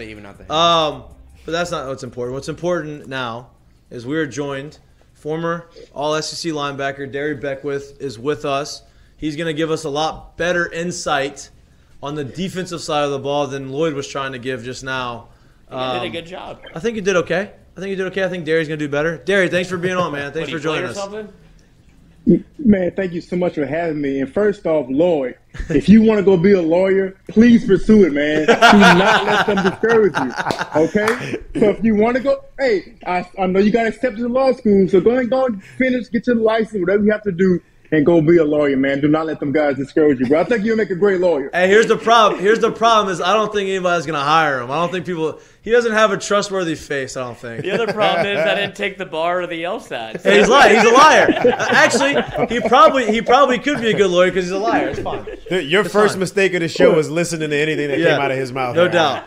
Even out the But that's not what's important. What's important now is we are joined. Former All-SEC linebacker Darry Beckwith is with us. He's going to give us a lot better insight on the defensive side of the ball than Lloyd was trying to give just now. You did a good job. I think you did okay. I think Darry's going to do better. Darry, thanks for being on, man. Thanks for joining us. Man, thank you so much for having me. And first off, Lloyd, if you want to go be a lawyer, please pursue it, man. Do not let them discourage you, okay? So if you want to go, hey, I know you got accepted to law school, so go and finish, get your license, whatever you have to do, and go be a lawyer, man. Do not let them guys discourage you, bro. I think you'll make a great lawyer. Hey, here's the problem. Is I don't think anybody's going to hire him. I don't think he doesn't have a trustworthy face, I don't think. The other problem is I didn't take the bar or the LSAT. So. Hey, he's lying. He's a liar. Actually, he probably could be a good lawyer because he's a liar. It's fine. Your first mistake of the show was listening to anything that came out of his mouth. No doubt.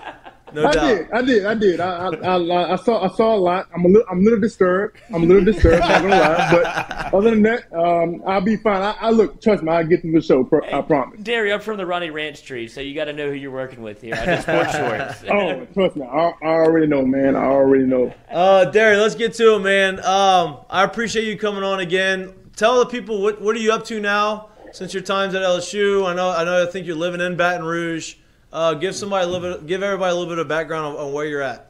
No doubt. I did. I saw a lot. I'm a little disturbed. Not gonna lie. But other than that, I'll be fine. I look. Trust me. I'll get through the show. I promise. Darry, I'm from the Ronnie Ranch tree, so you got to know who you're working with here. I just sports shorts. Oh, trust me. I already know, man. I already know. Darry, let's get to it, man. I appreciate you coming on again. Tell the people what are you up to now since your time's at LSU. I think you're living in Baton Rouge. Give everybody a little bit of background on where you're at.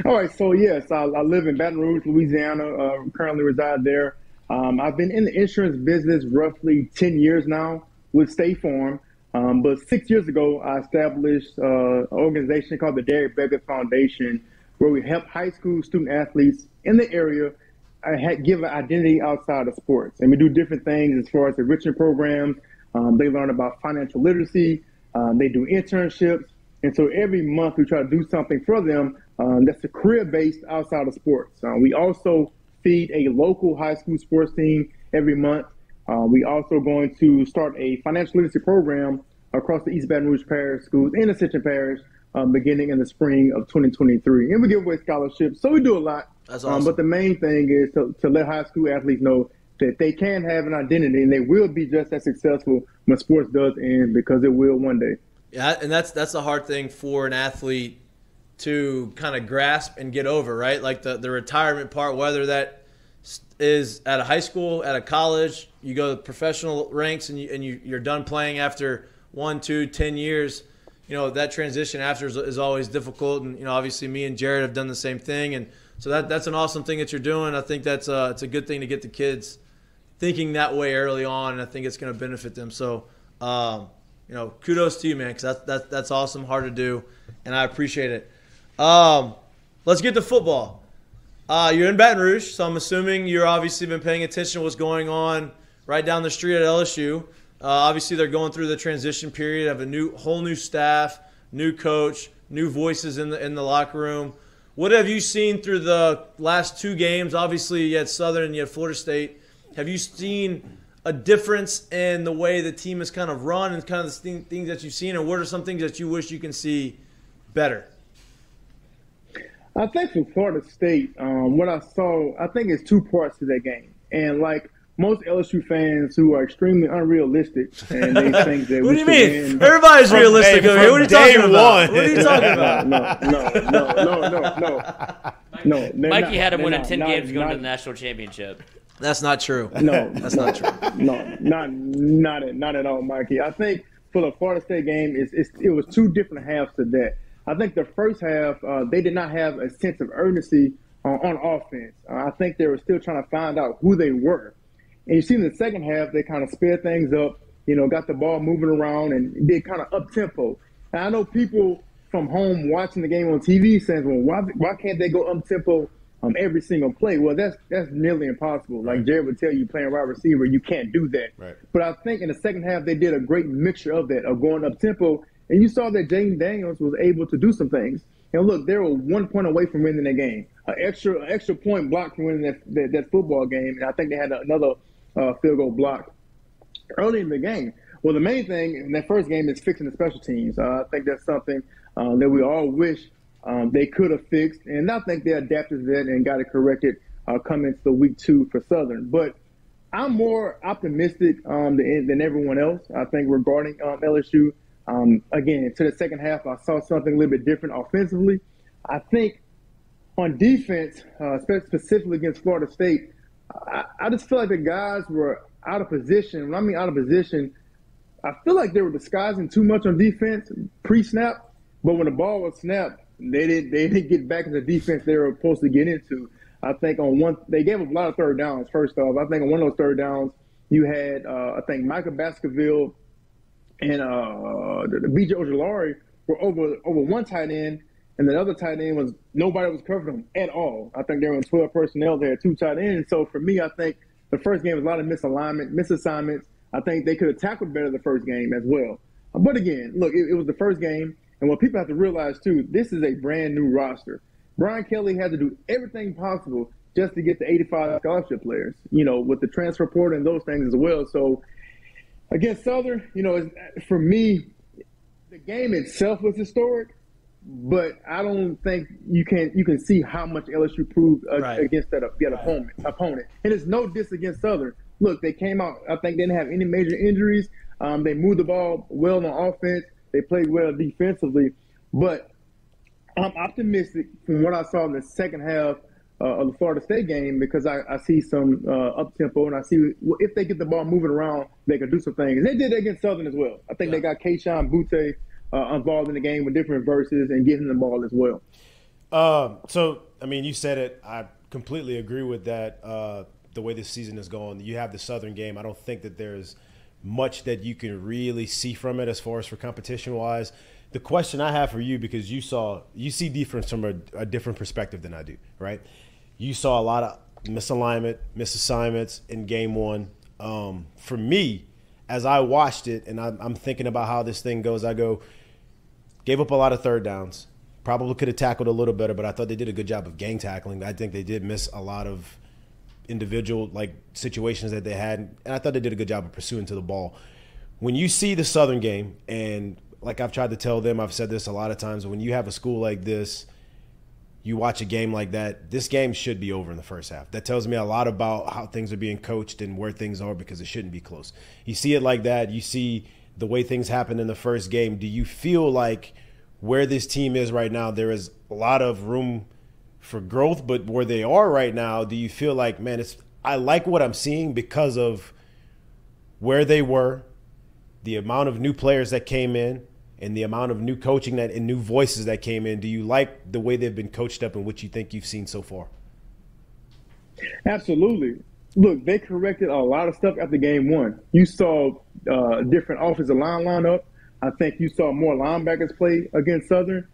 All right, so yes, I live in Baton Rouge, Louisiana. Currently reside there. I've been in the insurance business roughly 10 years now with State Farm. But 6 years ago, I established an organization called the Darry Beckwith Foundation, where we help high school student athletes in the area give an identity outside of sports. And we do different things as far as enrichment programs. They learn about financial literacy. They do internships. And so every month we try to do something for them that's a career-based outside of sports. We also feed a local high school sports team every month. We also going to start a financial literacy program across the East Baton Rouge Parish schools and Ascension Parish beginning in the spring of 2023. And we give away scholarships. So we do a lot. That's awesome. But the main thing is to let high school athletes know that they can have an identity and they will be just as successful when sports does end, because it will one day. Yeah, and that's a hard thing for an athlete to kind of grasp and get over, right? Like the retirement part, whether that is at a high school, at a college, you go to professional ranks and you're done playing after 1, 2, 10 years. You know, that transition after is always difficult. And, obviously me and Jared have done the same thing. And so that's an awesome thing that you're doing. I think it's a good thing to get the kids thinking that way early on, and I think it's going to benefit them. So, kudos to you, man, because that's awesome, hard to do, and I appreciate it. Let's get to football. You're in Baton Rouge, so I'm assuming you're obviously been paying attention to what's going on right down the street at LSU. Obviously, they're going through the transition period of a whole new staff, new coach, new voices in the locker room. What have you seen through the last 2 games? Obviously, you had Southern and you had Florida State. Have you seen a difference in the way the team is kind of run and kind of the things that you've seen, and what are some things that you wish you can see better? I think for Florida State, what I saw, I think it's 2 parts to that game. And like most LSU fans who are extremely unrealistic, and they think that what do you mean? Everybody's realistic over here. What are you talking about? What are you talking about? No. Mikey had him winning 10 games going to the national championship. That's not true. No, that's not true. No, not at all, Mikey. I think for the Florida State game, it was 2 different halves to that. I think the first half, they did not have a sense of urgency on offense. I think they were still trying to find out who they were. And you see in the second half, they kind of sped things up, got the ball moving around and did kind of up-tempo. And I know people from home watching the game on TV saying, well, why can't they go up-tempo every single play? Well, that's nearly impossible. Like Jared would tell you, playing wide receiver, you can't do that. Right. But I think in the second half, they did a great mixture of that, of going up-tempo. And you saw that Jaden Daniels was able to do some things. And look, they were 1 point away from winning the game. An extra point block from winning that football game. And I think they had another field goal block early in the game. Well, the main thing in that first game is fixing the special teams. I think that's something that we all wish they could have fixed. And I think they adapted to that and got it corrected coming into the week 2 for Southern. But I'm more optimistic than everyone else, I think, regarding LSU. Again, to the second half, I saw something a little bit different offensively. I think on defense, specifically against Florida State, I just feel like the guys were out of position. When I mean out of position, I feel like they were disguising too much on defense pre-snap, but when the ball was snapped, they didn't get back into the defense they were supposed to get into. I think they gave up a lot of third downs, first off. I think on one of those third downs, you had, I think, Michael Baskerville and B.J. Ojolari were over one tight end, and the other tight end nobody was covering them at all. I think they were in 12 personnel. They had 2 tight ends. So for me, I think the first game was a lot of misalignment, misassignments. I think they could have tackled better the first game as well. But again, look, it was the first game. And what people have to realize, too, this is a brand new roster. Brian Kelly had to do everything possible just to get the 85 scholarship players, with the transfer portal and those things as well. So against Southern, for me, the game itself was historic, but I don't think you can see how much LSU proved against that opponent. And it's no diss against Southern. Look, they came out, I think they didn't have any major injuries. They moved the ball well on offense. They played well defensively. But I'm optimistic from what I saw in the second half of the Florida State game because I see some up-tempo, and I see if they get the ball moving around, they can do some things. And they did that against Southern as well. I think they got Keishawn Butte involved in the game with different verses and giving the ball as well. So, I mean, you said it. I completely agree with that. The way this season is going, you have the Southern game. I don't think that there's much that you can really see from it as far as for competition-wise. The question I have for you, because you see defense from a different perspective than I do, right? You saw a lot of misassignments in game one. For me, as I watched it and I'm thinking about how this thing goes, gave up a lot of third downs. Probably could have tackled a little better, but I thought they did a good job of gang tackling. I think they did miss a lot of individual situations that they had, and I thought they did a good job of pursuing to the ball. When you see the Southern game, and like I've tried to tell them, I've said this a lot of times, when you have a school like this, you watch a game like that, this game should be over in the first half. That tells me a lot about how things are being coached and where things are, because it shouldn't be close. You see it like that. You see the way things happened in the first game. Do you feel like where this team is right now, there is a lot of room for growth, but where they are right now, do you feel like, man, I like what I'm seeing because of where they were, the amount of new players that came in, and the amount of new coaching and new voices that came in? Do you like the way they've been coached up and what you think you've seen so far? Absolutely. Look, they corrected a lot of stuff after game one. You saw different offensive line lineup. I think you saw more linebackers play against Southern.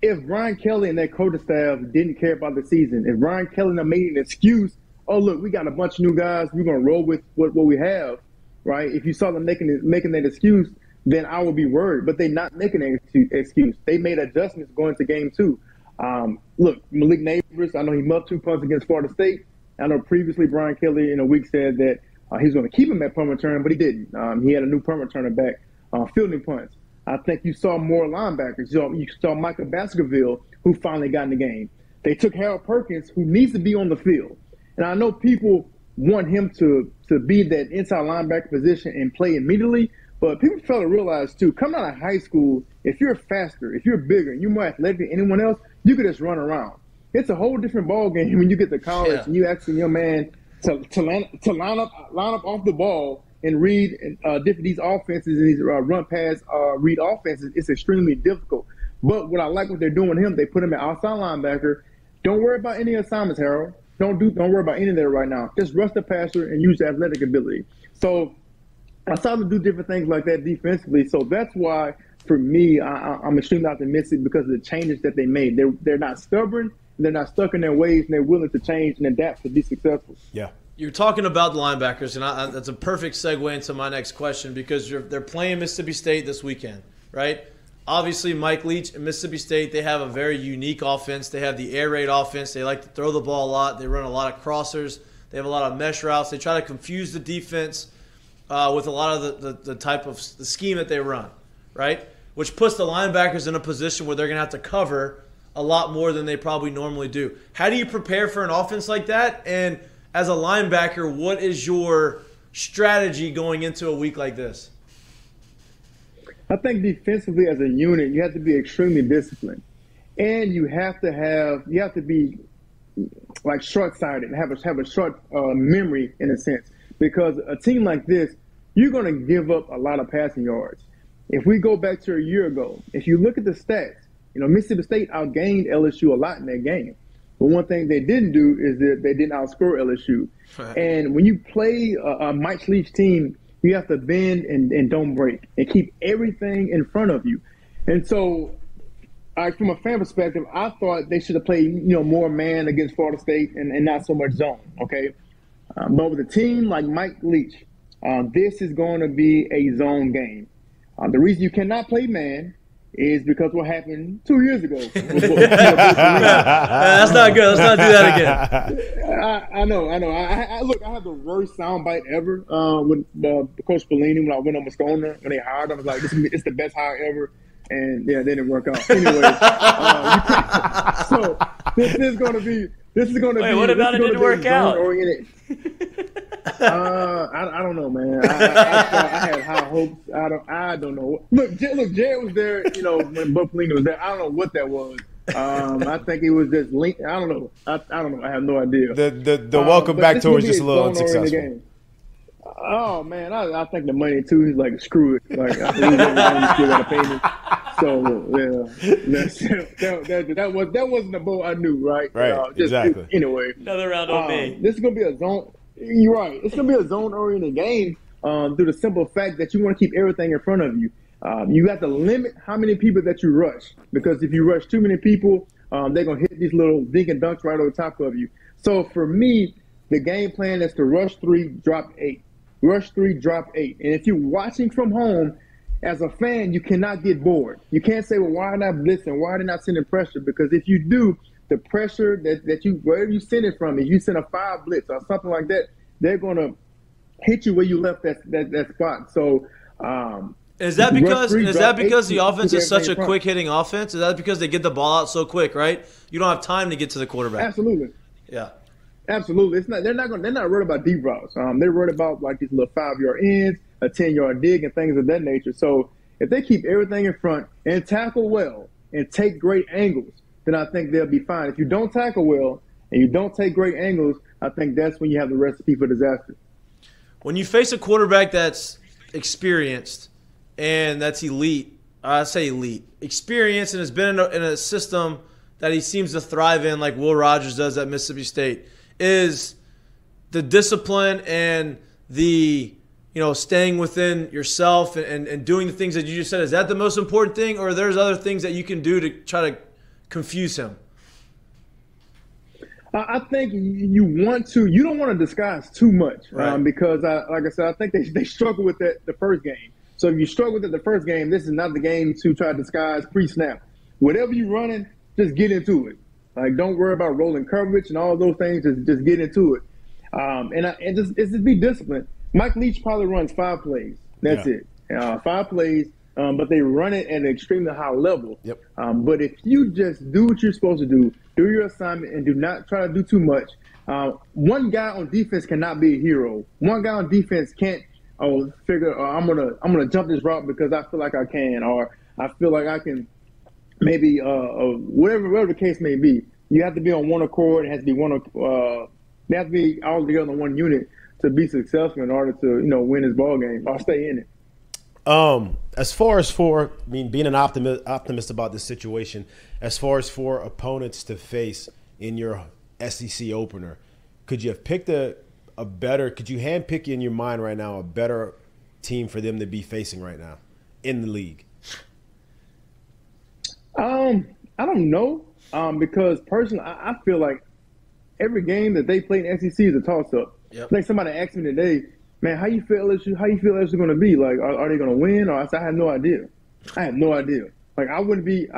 If Brian Kelly and that coaching staff didn't care about the season, if Brian Kelly made an excuse, oh, look, we got a bunch of new guys, we're going to roll with what we have, right? If you saw them making that excuse, then I would be worried. But they're not making an excuse. They made adjustments going to game two. Look, Malik Neighbors, I know he muffed 2 punts against Florida State. I know previously Brian Kelly in a week said that he was going to keep him at punt return, but he didn't. He had a new punt returner back fielding punts. I think you saw more linebackers. You saw Michael Baskerville, who finally got in the game. They took Harold Perkins, who needs to be on the field. And I know people want him to be that inside linebacker position and play immediately, but people fail to realize, too, coming out of high school, if you're faster, if you're bigger, and you're more athletic than anyone else, you could just run around. It's a whole different ball game when you get to college and you asking your man to line up off the ball and read these offenses and these run pass read offenses. It's extremely difficult. But what I like what they're doing with him, they put him at outside linebacker. Don't worry about any assignments, Harold. Don't worry about any of that right now. Just rush the passer and use the athletic ability. So I saw them do different things like that defensively. So that's why, for me, I'm extremely optimistic because of the changes that they made. They're not stubborn. They're not stuck in their ways, and they're willing to change and adapt to be successful. Yeah. You're talking about the linebackers, and that's a perfect segue into my next question because they're playing Mississippi State this weekend, right? Obviously, Mike Leach and Mississippi State, they have a very unique offense. They have the air raid offense. They like to throw the ball a lot. They run a lot of crossers. They have a lot of mesh routes. They try to confuse the defense with a lot of the type of the scheme that they run, right? Which puts the linebackers in a position where they're going to have to cover a lot more than they probably normally do. How do you prepare for an offense like that? And as a linebacker, what is your strategy going into a week like this? I think defensively as a unit, you have to be extremely disciplined, and you have to be like short-sighted and have a short memory in a sense, because a team like this, you're going to give up a lot of passing yards. If we go back to a year ago, if you look at the stats, Mississippi State outgained LSU a lot in that game. But one thing they didn't do is that they didn't outscore LSU. Right. And when you play a Mike Leach team, you have to bend and don't break and keep everything in front of you. And so, from a fan perspective, I thought they should have played, more man against Florida State and not so much zone, okay? But with a team like Mike Leach, this is going to be a zone game. The reason you cannot play man is because what happened 2 years ago. That's not good. Let's not do that again. I know. Look, I had the worst soundbite ever with Coach Bellini when I went on Moscona when they hired him. I was like, it's the best hire ever. And, yeah, they didn't work out. Anyway, so this is going to be – Wait, what about it didn't work out? I don't know, man. I had high hopes. I don't know. Look, Jared was there, when Buck Pelini was there. I don't know what that was. I think it was just linked. I don't know. I don't know. I have no idea. The welcome back tour was just a little unsuccessful. Oh man, I think the money too. He's like, screw it. Like, I think he's still got to pay me. So yeah, that wasn't the boat I knew, right? Right. Exactly. Anyway, another round on me. This is gonna be a zone. You're right. It's gonna be a zone-oriented game through the simple fact that you want to keep everything in front of you. You have to limit how many people that you rush, because if you rush too many people, they're gonna hit these little dink and dunks right over top of you. So for me, the game plan is to rush 3, drop 8. Rush 3, drop 8. And if you're watching from home, as a fan, you cannot get bored. You can't say, well, why are not blitzing? Why are they not sending pressure? Because if you do, the pressure that you, wherever you send it from, if you send a 5 blitz or something like that, they're going to hit you where you left that spot. So, is that because the offense is such a quick hitting offense? Is that because they get the ball out so quick, right? You don't have time to get to the quarterback. Absolutely. Yeah. Absolutely. It's not. They're not worried about deep routes. They're worried about like these little 5-yard ends, a 10-yard dig, and things of that nature. So if they keep everything in front and tackle well and take great angles, then I think they'll be fine. If you don't tackle well and you don't take great angles, I think that's when you have the recipe for disaster. When you face a quarterback that's experienced and that's elite, I say elite, experienced, and has been in a system that he seems to thrive in, like Will Rogers does at Mississippi State, is the discipline and the staying within yourself and doing the things that you just said. Is that the most important thing, or there's other things that you can do to try to confuse him? I think you don't want to disguise too much, right. Because like I said, I think they struggle with that the first game. So if you struggle with it the first game, this is not the game to try to disguise pre-snap. Whatever you're running, just get into it. Like, don't worry about rolling coverage and all those things. Just get into it. And just be disciplined. Mike Leach probably runs 5 plays. That's it. 5 plays, but they run it at an extremely high level. Yep. But if you just do what you're supposed to do your assignment, and do not try to do too much. One guy on defense cannot be a hero. One guy on defense can't figure, I'm gonna jump this route because I feel like I can, or I feel like I can. Maybe whatever the case may be, you have to be on one accord. It has to be they have to be all together in one unit to be successful in order to win this ball game or stay in it. As far as being an optimist about this situation, as far as for opponents to face in your SEC opener, could you have picked could you handpick in your mind right now a better team for them to be facing right now in the league? I don't know, because personally, I feel like every game that they play in SEC is a toss-up. Yep. Like somebody asked me today, man, how you feel LSU going to be? Like, are they going to win? Or I said, I have no idea. Like, I wouldn't be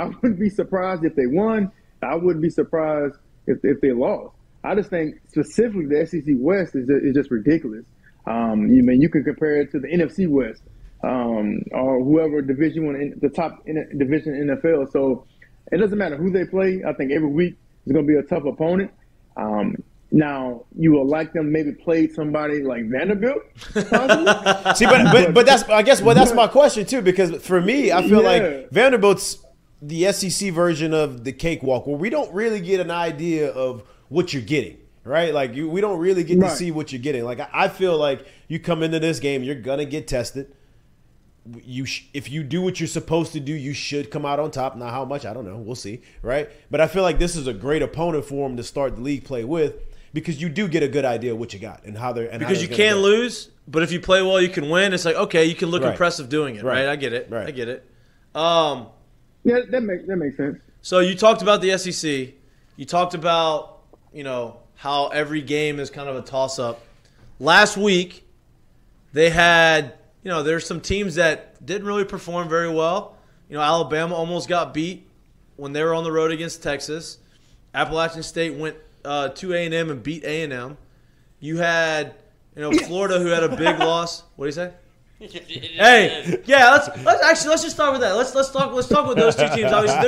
surprised if they won. I wouldn't be surprised if they lost. I just think specifically the SEC West is just ridiculous. You can compare it to the NFC West. Or whoever Division One, the top division in NFL. So it doesn't matter who they play. I think every week is going to be a tough opponent. Now, you will like them maybe play somebody like Vanderbilt, possibly. See, but that's that's my question too, because for me, I feel like Vanderbilt's the SEC version of the cakewalk, where we don't really get an idea of what you're getting, right? Like we don't really get to see what you're getting. Like I feel like you come into this game, you're gonna get tested. If you do what you're supposed to do, you should come out on top. Now, how much, I don't know. We'll see, right? But I feel like this is a great opponent for them to start the league play with, because you do get a good idea of what you got and how they're because you can't lose, but if you play well, you can win. It's like, okay, you can look impressive doing it, right? I get it. I get it. Yeah, that makes sense. So you talked about the SEC. You talked about, how every game is kind of a toss-up. Last week, they had, there's some teams that didn't really perform very well. Alabama almost got beat when they were on the road against Texas. Appalachian State went to A&M and beat A&M. You had, Florida, who had a big loss. What do you say? Hey, yeah. Let's just start with that. Let's talk with those two teams. Obviously,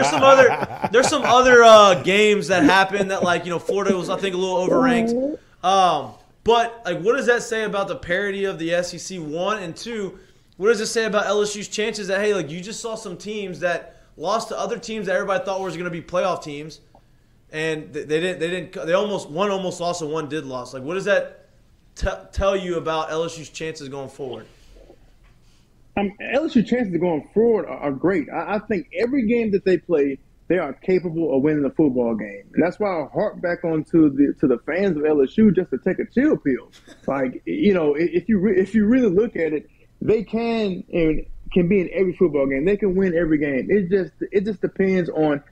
there's some other games that happened that Florida was, I think, a little overranked. But what does that say about the parity of the SEC? One, and two, what does it say about LSU's chances that you just saw some teams that lost to other teams that everybody thought was going to be playoff teams, and they didn't. One almost lost and one did lose. What does that tell you about LSU's chances going forward? LSU chances going forward are great. I think every game that they play, they are capable of winning a football game. And that's why I harp back on to the fans of LSU just to take a chill pill. If you really look at it, they can be in every football game. They can win every game. It just depends on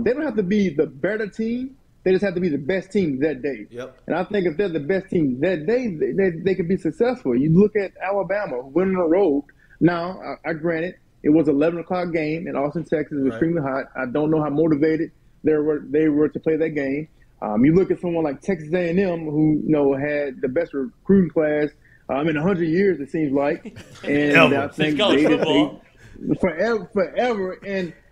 they don't have to be the better team. They just have to be the best team that day. Yep. And I think if they're the best team that day, they can be successful. You look at Alabama winning on the road. Now, I granted, it was an 11 o'clock game in Austin, Texas. It was extremely hot. I don't know how motivated they were to play that game. You look at someone like Texas A&M, who had the best recruiting class in 100 years, it seems like. And I think they forever.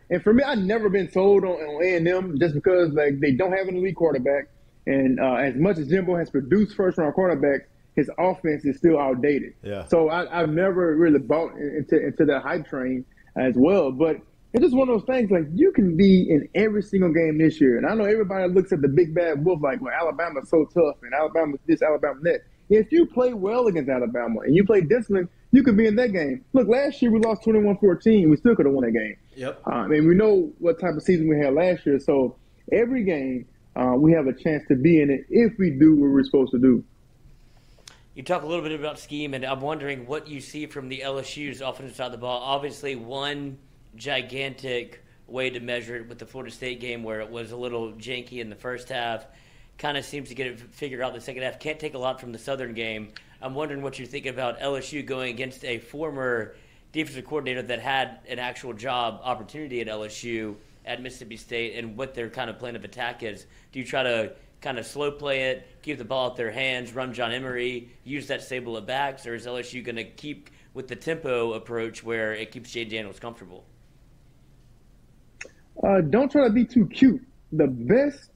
And for me, I've never been sold on A&M just because they don't have an elite quarterback. And as much as Jimbo has produced first-round quarterbacks, his offense is still outdated. Yeah. So I've never really bought into that hype train as well. But it's just one of those things, you can be in every single game this year. And I know everybody looks at the big bad wolf Alabama's so tough and Alabama's this, Alabama's that. If you play well against Alabama and you play discipline, you could be in that game. Look, last year we lost 21-14. We still could have won that game. Yep. We know what type of season we had last year. So every game we have a chance to be in it if we do what we're supposed to do. You talk a little bit about scheme, and I'm wondering what you see from the LSU's offensive side of the ball. Obviously, one gigantic way to measure it with the Florida State game where it was a little janky in the first half. Kind of seems to get it figured out in the second half. Can't take a lot from the Southern game. I'm wondering what you're thinking about LSU going against a former defensive coordinator that had an actual job opportunity at LSU at Mississippi State, and what their kind of plan of attack is. Do you try to kind of slow play it, keep the ball out their hands, run John Emery, use that stable of backs, or is LSU going to keep with the tempo approach where it keeps Jay Daniels comfortable? Don't try to be too cute. The best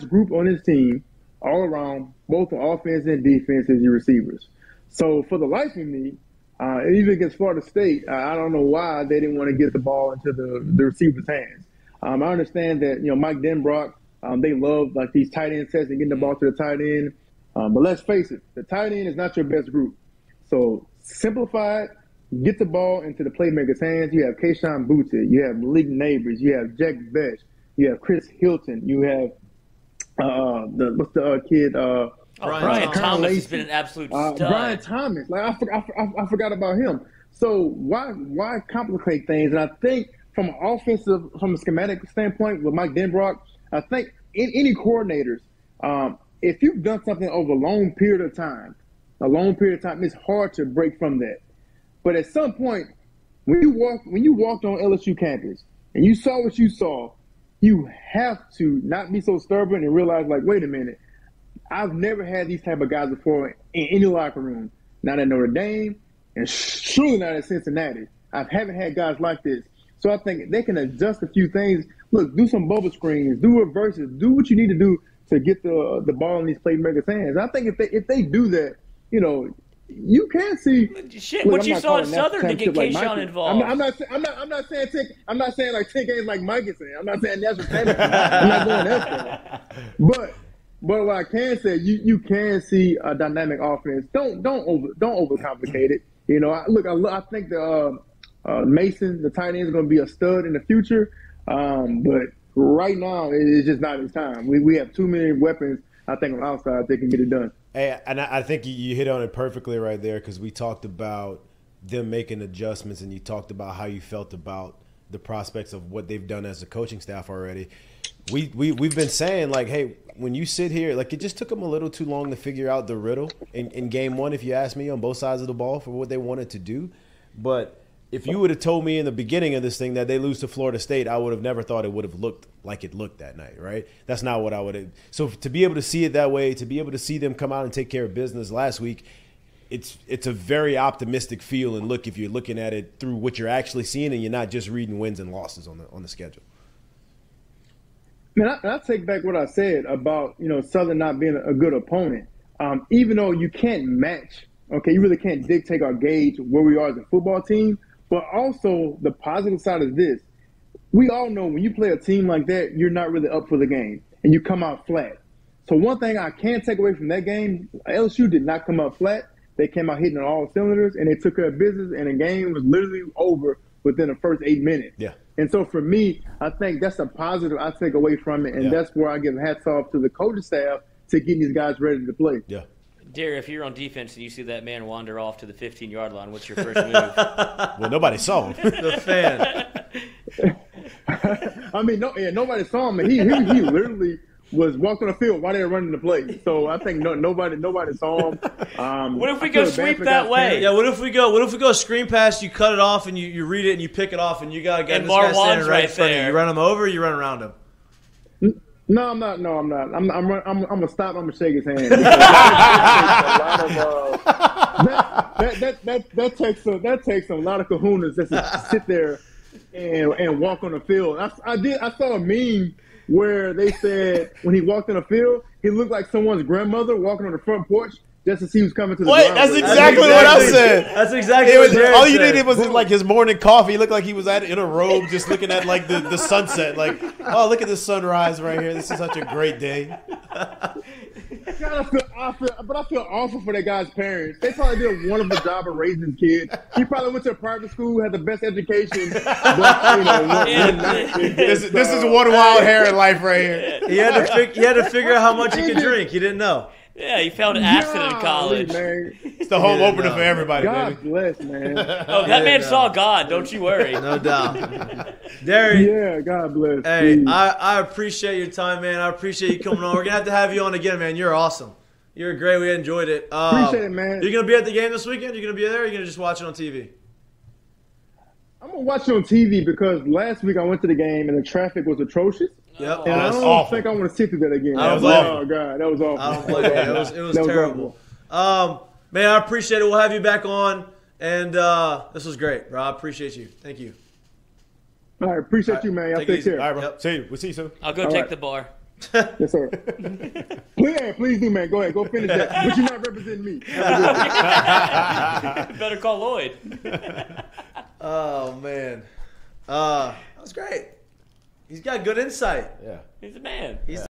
group on this team, all around, both the offense and defense, is your receivers. So for the life of me, even against Florida State, I don't know why they didn't want to get the ball into the receivers' hands. I understand that Mike Denbrock, they love these tight end sets and getting the ball to the tight end. But let's face it, the tight end is not your best group. So simplify it, get the ball into the playmakers' hands. You have Keyshawn Boutte, you have Malik Neighbors, you have Jack Vetch, you have Chris Hilton, you have what's the kid? Brian Thomas has been an absolute stud. Brian Thomas, I forgot about him. So why complicate things? And I think from a schematic standpoint with Mike Denbrock, I think any coordinators, if you've done something over a long period of time, it's hard to break from that. But at some point, when you walked on LSU campus and you saw what you saw, you have to not be so stubborn and realize, wait a minute, I've never had these type of guys before in any locker room. Not at Notre Dame, and surely not at Cincinnati. I haven't had guys like this. So I think they can adjust a few things. Look, do some bubble screens, do reverses, do what you need to do to get the ball in these playmakers' hands. I think if they do that, you can see. Shit, what you saw in Southern to get Kayshawn involved. I'm not saying like 10 games like Mike is saying. I'm not saying national championship. I'm not going that far. But what I can say, you can see a dynamic offense. Don't overcomplicate it. I think the Mason, the tight end, is going to be a stud in the future. But right now, it's just not his time. We have too many weapons, I think, on the outside that can get it done. Hey, and I think you hit on it perfectly right there, because we talked about them making adjustments, and you talked about how you felt about the prospects of what they've done as a coaching staff already. We've been saying, like, hey, when you sit here, like, it just took them a little too long to figure out the riddle in game one, if you ask me, on both sides of the ball for what they wanted to do. But if you would have told me in the beginning of this thing that they lose to Florida State, I would have never thought it would have looked like it looked that night, right? That's not what I would have. So to be able to see it that way, to be able to see them come out and take care of business last week, it's a very optimistic feel and look if you're looking at it through what you're actually seeing and you're not just reading wins and losses on the schedule. Man, I take back what I said about Southern not being a good opponent. Even though you can't match, you really can't dictate or gauge where we are as a football team. But also the positive side is this: we all know when you play a team like that, you're not really up for the game and you come out flat. So one thing I can't take away from that game, LSU did not come out flat. They came out hitting on all cylinders and they took care of business, and the game was literally over within the first 8 minutes. Yeah. And so for me, I think that's a positive I take away from it, and that's where I give hats off to the coaching staff to getting these guys ready to play. Yeah. Darry, if you're on defense and you see that man wander off to the 15-yard line, what's your first move? Well, nobody saw him. The fan. I mean, nobody saw him. He literally was walking the field while they were running the play. So I think nobody saw him. What if we go sweep that way? Yeah, what if we go screen pass, you cut it off, and you read it, and you pick it off, and you got a guy And this guy standing Marwan's right in front of you. there. You run him over, or you run around him. No, I'm not. I'm gonna stop. I'm gonna shake his hand. That takes a lot of kahunas just to sit there and walk on the field. I saw a meme where they said when he walked on the field, he looked like someone's grandmother walking on the front porch just to see who's coming to the ground. That's exactly what I said. That's exactly what Darry all you said. needed was like his morning coffee. He looked like he was in a robe just looking at like the sunset. Like, oh, look at the sunrise right here. This is such a great day. I feel awful for that guy's parents. They probably did a wonderful job of raising his kid. He probably went to a private school, had the best education. But, this is one wild hair in life right here. He had to figure out how much he could drink. He didn't know. Yeah, he found acid in college. Man. It's the home opener for everybody, God baby. bless, man. Oh, that man saw God. Don't you worry. No doubt. Darry. Yeah, God bless. Hey, I appreciate your time, man. I appreciate you coming on. We're going to have you on again, man. You're awesome. You're great. We enjoyed it. Appreciate it, man. You're going to be at the game this weekend? You're going to be there, or are you going to just watch it on TV? I'm going to watch it on TV because last week I went to the game and the traffic was atrocious. Yep. And I don't think I want to sit through that again. I don't blame you. Oh, God. That was awful. I don't blame you. It was terrible. Man, I appreciate it. We'll have you back on. And this was great, bro. I appreciate you. Thank you. All right. Appreciate you, man. Y'all take care. All right, bro. Yep. See you. We'll see you soon. I'll go take the bar. Yes, sir. Please do, man. Go ahead. Go finish that. But you're not representing me. Better call Lloyd. Oh, man. That was great. He's got good insight. Yeah. He's a man. He's